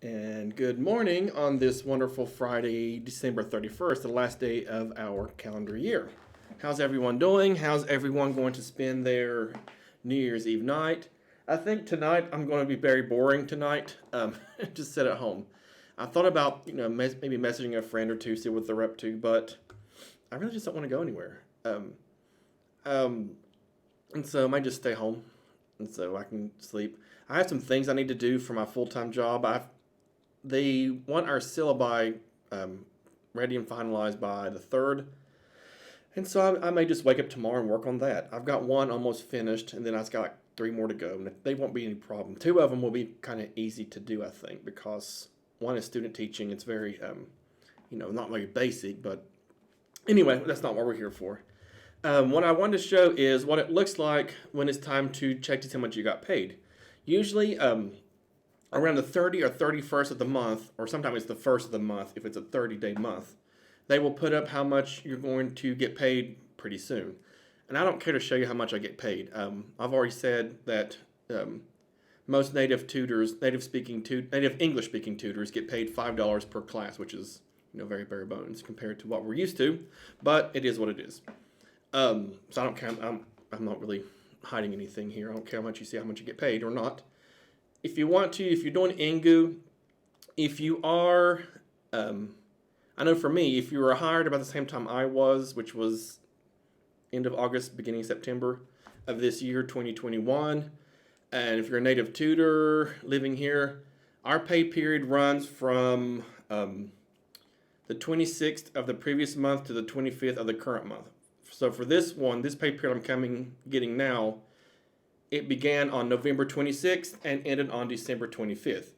And good morning on this wonderful Friday, December 31st, the last day of our calendar year. How's everyone doing? How's everyone going to spend their New Year's Eve night? I think tonight I'm going to be very boring tonight. Just sit at home. I thought about, maybe messaging a friend or two, see what they're up to, but I really just don't want to go anywhere. Um, and so I might just stay home and so I can sleep. I have some things I need to do for my full time job. They want our syllabi ready and finalized by the third, and so I may just wake up tomorrow and work on that. I've got one almost finished, and then I've got like three more to go, and they won't be any problem. Two of them will be kind of easy to do, I think, because one is student teaching. It's very, not very basic, but anyway, that's not what we're here for. What I wanted to show is what it looks like when it's time to check to see how much you got paid. Usually, around the 30 or 31st of the month, or sometimes it's the first of the month if it's a 30-day month, they will put up how much you're going to get paid pretty soon. And I don't care to show you how much I get paid. I've already said that most native English speaking tutors get paid $5 per class, which is very bare bones compared to what we're used to, but it is what it is. So I don't care. I'm not really hiding anything here. I don't care how much you see, how much you get paid or not. If you want to, if you're doing Engoo, if you are, I know for me, if you were hired about the same time I was, which was end of August, beginning of September of this year, 2021, and if you're a native tutor living here, our pay period runs from the 26th of the previous month to the 25th of the current month. So for this pay period getting now, it began on November 26th and ended on December 25th.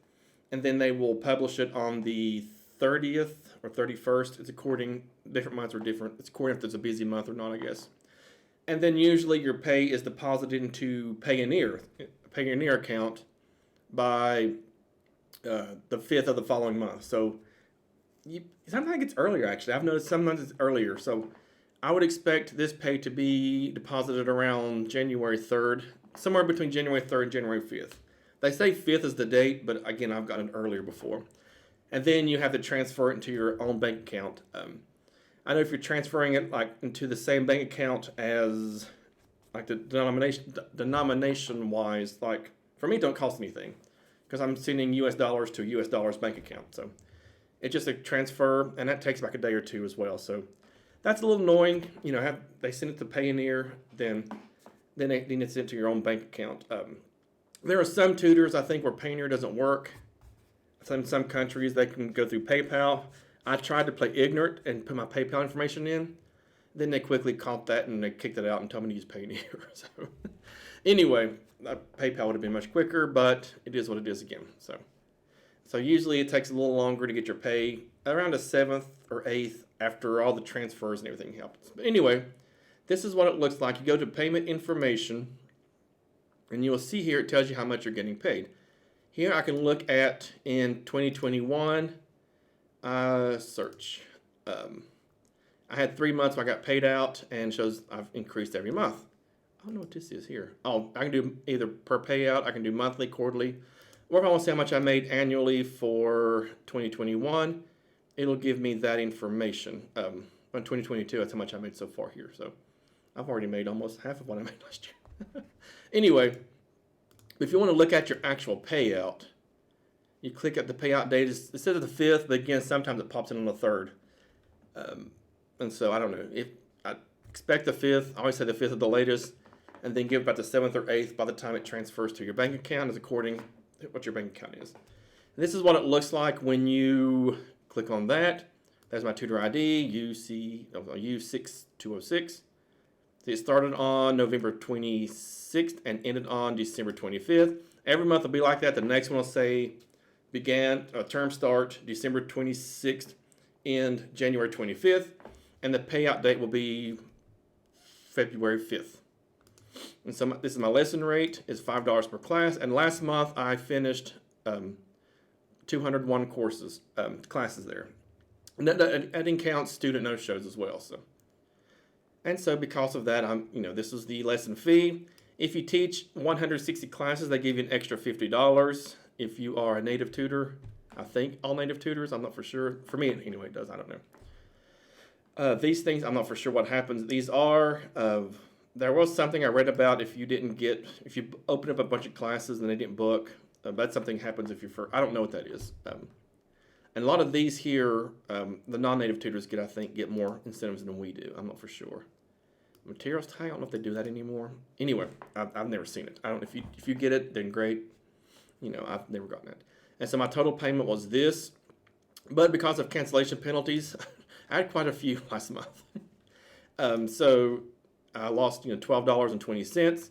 And then they will publish it on the 30th or 31st. Different months are different. It's according if it's a busy month or not, I guess. And then usually your pay is deposited into Payoneer account by the 5th of the following month. So sometimes it's earlier, actually. I've noticed sometimes it's earlier. So I would expect this pay to be deposited around January 3rd, somewhere between January 3rd and January 5th. They say 5th is the date, but again, I've gotten it earlier before. And then you have to transfer it into your own bank account. I know if you're transferring it like into the same bank account as like the denomination wise, like for me, it don't cost anything because I'm sending U.S. dollars to a U.S. dollars bank account. So it's just a transfer, and that takes like a day or two as well. So that's a little annoying. They send it to Payoneer, then it's into your own bank account. There are some tutors, I think, where Payoneer doesn't work. In some countries, they can go through PayPal. I tried to play ignorant and put my PayPal information in. Then they quickly caught that and they kicked it out and told me to use Payoneer. So anyway, PayPal would have been much quicker, but it is what it is again. So usually it takes a little longer to get your pay, around the 7th or 8th after all the transfers and everything happens. But anyway, this is what it looks like. You go to payment information, and you will see here it tells you how much you're getting paid. Here I can look at in 2021, search. I had 3 months where I got paid out and shows I've increased every month. I don't know what this is here. Oh, I can do either per payout, I can do monthly, quarterly, or if I want to see how much I made annually for 2021, it'll give me that information. On 2022, that's how much I made so far here. So I've already made almost half of what I made last year. Anyway, if you want to look at your actual payout, you click at the payout date. It says the 5th, but again, sometimes it pops in on the 3rd. And so I don't know. If I expect the 5th, I always say the 5th is the latest, and then give about the 7th or 8th by the time it transfers to your bank account, is according to what your bank account is. And this is what it looks like when you click on that. There's my tutor ID, U6206. It started on November 26th and ended on December 25th. Every month will be like that. The next one will say term start December 26th, end January 25th, and the payout date will be February 5th. And so this is my lesson rate, is $5 per class. And last month I finished 201 classes there. And that didn't count student no-shows as well. So because of that, this is the lesson fee. If you teach 160 classes, they give you an extra $50. If you are a native tutor, I think all native tutors. I'm not for sure. For me, anyway, it does. I don't know. These things, I'm not for sure what happens. These are, there was something I read about if you open up a bunch of classes and they didn't book, that's something happens if you're first. I don't know what that is. And a lot of these here, the non-native tutors get more incentives than we do. I'm not for sure. Materials tag, I don't know if they do that anymore. Anyway, I've never seen it. I don't. If you get it, then great. I've never gotten it. And so my total payment was this, but because of cancellation penalties, I had quite a few last month. So I lost $12.20,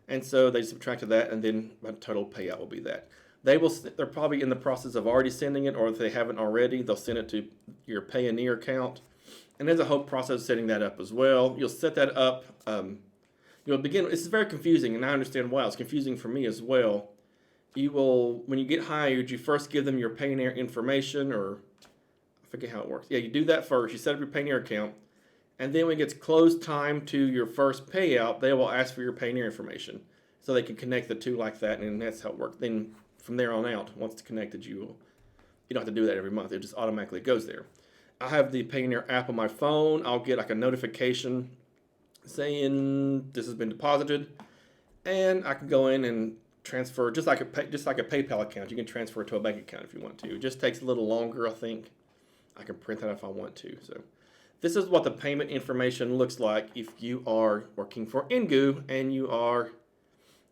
and so they subtracted that, and then my total payout will be that. They're probably in the process of already sending it, or if they haven't already, they'll send it to your Payoneer account. And there's a whole process of setting that up as well. You'll set that up. It's very confusing, and I understand why. It's confusing for me as well. When you get hired, you first give them your Payoneer information, or I forget how it works. Yeah, you do that first. You set up your Payoneer account, and then when it gets close time to your first payout, they will ask for your Payoneer information, so they can connect the two like that, and that's how it works. Then from there on out, once it's connected, you don't have to do that every month. It just automatically goes there. I have the Payoneer app on my phone. I'll get like a notification saying this has been deposited, and I can go in and transfer just like a PayPal account. You can transfer it to a bank account if you want to. It just takes a little longer, I think. I can print that if I want to. So this is what the payment information looks like if you are working for Engoo and you are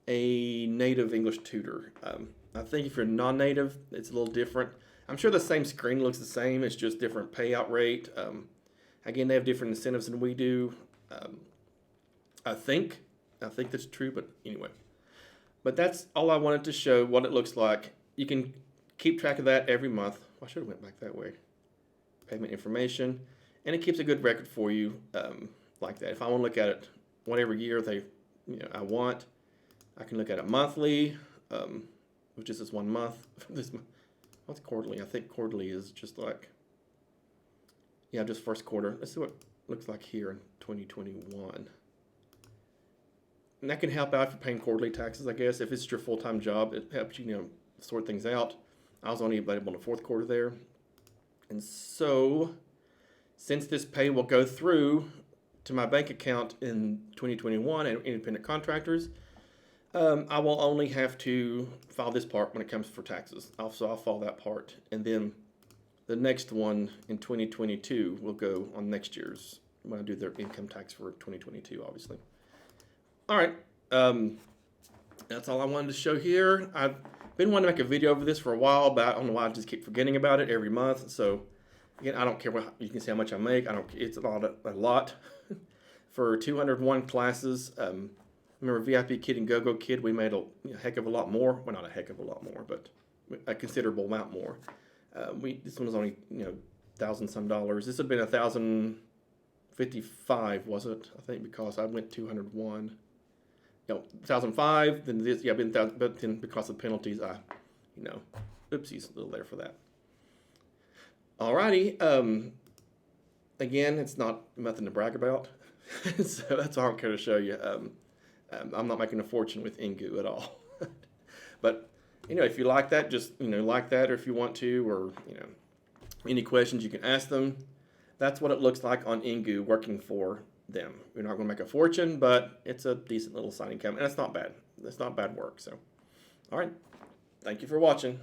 a native English tutor. I think if you're non-native, it's a little different. I'm sure the same screen looks the same. It's just different payout rate. Again, they have different incentives than we do. I think that's true, but anyway. But that's all I wanted to show, what it looks like. You can keep track of that every month. I should have went back that way. Payment information. And it keeps a good record for you like that. If I want to look at it whatever year I want, I can look at it monthly, which is this 1 month. What's quarterly? I think quarterly is just like, just first quarter. Let's see what it looks like here in 2021. And that can help out if you're paying quarterly taxes, I guess. If it's your full-time job, it helps you, sort things out. I was only available in the fourth quarter there. And so, since this pay will go through to my bank account in 2021 and independent contractors, I will only have to file this part when it comes for taxes. So I'll file that part. And then the next one in 2022 will go on next year's, when I do their income tax for 2022, obviously. All right. That's all I wanted to show here. I've been wanting to make a video over this for a while, but I don't know why I just keep forgetting about it every month. So, again, I don't care you can see how much I make. It's a lot. For 201 classes. Remember VIP Kid and Go-Go Kid, we made a heck of a lot more. Well, not a heck of a lot more, but a considerable amount more. This one was only, $1,000 some dollars. This would have been $1,055, was it? I think because I went 201. 1,005. Then this, but then because of penalties, oopsies, a little there for that. Alrighty. Again, it's not nothing to brag about, so that's all I don't care to show you. I'm not making a fortune with Engoo at all. But, if you like that, just, like that, or if you want to, or, any questions you can ask them. That's what it looks like on Engoo working for them. You're not going to make a fortune, but it's a decent little side income, and it's not bad. It's not bad work. So, all right. Thank you for watching.